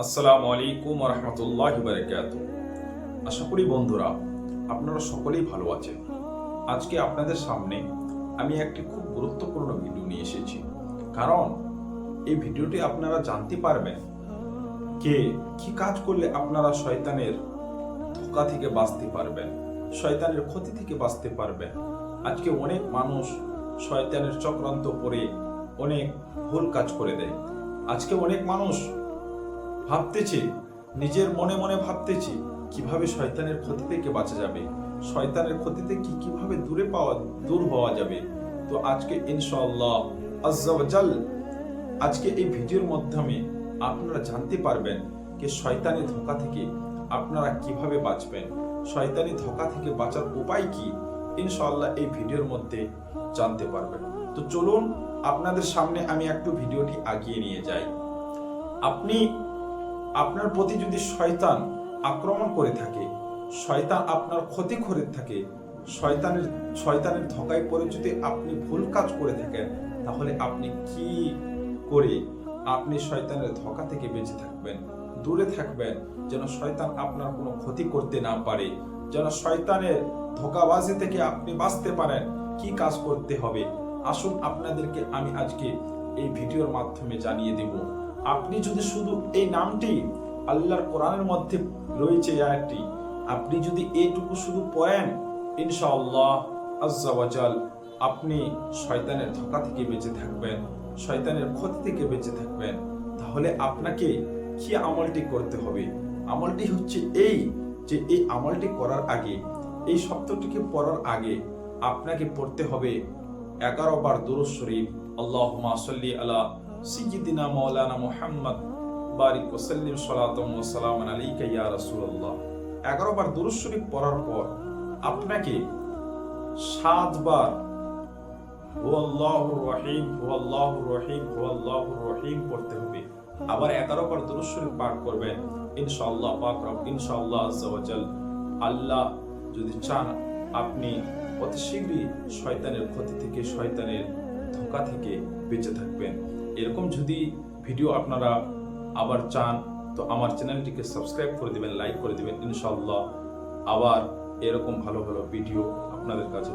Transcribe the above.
আসসালামু আলাইকুম ওয়া রাহমাতুল্লাহি ওয়া বারাকাতুহু। আশা করি বন্ধুরা আপনারা সকলেই ভালো আছেন। আজকে আপনাদের সামনে আমি একটি খুব গুরুত্বপূর্ণ ভিডিও নিয়ে এসেছি, কারণ এই ভিডিওটি আপনারা জানতে পারবেন কি কাজ করলে আপনারা শয়তানের ধোঁকা থেকে বাঁচতে পারবেন, শয়তানের ক্ষতি থেকে বাঁচতে পারবেন। আজকে অনেক মানুষ শয়তানের চক্রান্ত পড়ে অনেক ভুল কাজ করে দেয়। আজকে অনেক মানুষ ভাবতেছে, নিজের মনে মনে ভাবতেছে কিভাবে শয়তানের ক্ষতি থেকে বাঁচা যাবে, শয়তানের ক্ষতি থেকে কিভাবে দূর হওয়া যাবে। তো আজকে ইনশাআল্লাহ আজ্জা ওয়া জাল আজকে এই ভিডিওর মাধ্যমে আপনারা জানতে পারবেন যে শয়তানি ধোঁকা থেকে আপনারা কিভাবে বাঁচবেন, শয়তানি ধোঁকা থেকে বাঁচার উপায় কি, ইনশাআল্লাহ এই ভিডিওর মধ্যে জানতে পারবেন। তো চলুন আপনাদের সামনে আমি একটু ভিডিওটি আগিয়ে নিয়ে যাই। আপনার প্রতি যদি শয়তান আক্রমণ করে থাকে, শয়তান আপনার ক্ষতি করে থাকে, শয়তানের ধোঁকায় পড়ে যদি আপনি ভুল কাজ করে থাকেন, তাহলে আপনি কি করে আপনি শয়তানের ধোঁকা থেকে বেঁচে থাকবেন, দূরে থাকবেন, যেন শয়তান আপনার কোনো ক্ষতি করতে না পারে, যেন শয়তানের ধোঁকাবাজি থেকে আপনি বাঁচতে পারেন। কি কাজ করতে হবে আসুন আপনাদেরকে আমি আজকে এই ভিডিওর মাধ্যমে জানিয়ে দেব। আপনি যদি শুধু এই নামটি, আল্লাহর কোরআনের মধ্যে রয়েছে আয়াতটি, আপনি যদি এইটুকু শুধু পড়েন, ইনশাআল্লাহ আজ্জা ওয়া জাল আপনি শয়তানের ধোঁকা থেকে বেঁচে থাকবেন, শয়তানের ক্ষতি থেকে বেঁচে থাকবেন। তাহলে আপনাকে কি আমলটি করতে হবে? আমলটি হচ্ছে এই যে এই আমলটি করার আগে, এই শব্দটিকে পড়ার আগে আপনাকে পড়তে হবে 11 বার দুরূদ শরীফ, আল্লাহুম্মা সাল্লি আলা সাইয়্যিদিনা মাওলানা মুহাম্মদ বারিক ওয়া সাল্লিম সালাতাম ওয়া সালামান আলাইকা ইয়া রাসূলুল্লাহ। 11 বার দুরূদ শরীফ পড়ার পর আপনাকে 7 বার হুয়াল্লাহুর রহিম হুয়াল্লাহুর রহিম হুয়াল্লাহুর রহিম পড়তে হবে। আবার 11 বার দুরূদ শরীফ পাঠ করবেন। ইনশাআল্লাহ পাক রব ইনশাআল্লাহ আজ্জা ওয়া জাল আল্লাহ যদি চান আপনি অতি শীঘ্রই শয়তানের ক্ষতি থেকে, শয়তানের ধোঁকা থেকে বেঁচে থাকবেন। এরকম যদি ভিডিও আপনারা আবার চান তো আমার চ্যানেলটিকে সাবস্ক্রাইব করে দিবেন, লাইক করে দিবেন। ইনশাআল্লাহ আবার এরকম ভালো ভালো ভিডিও আপনাদের কাছে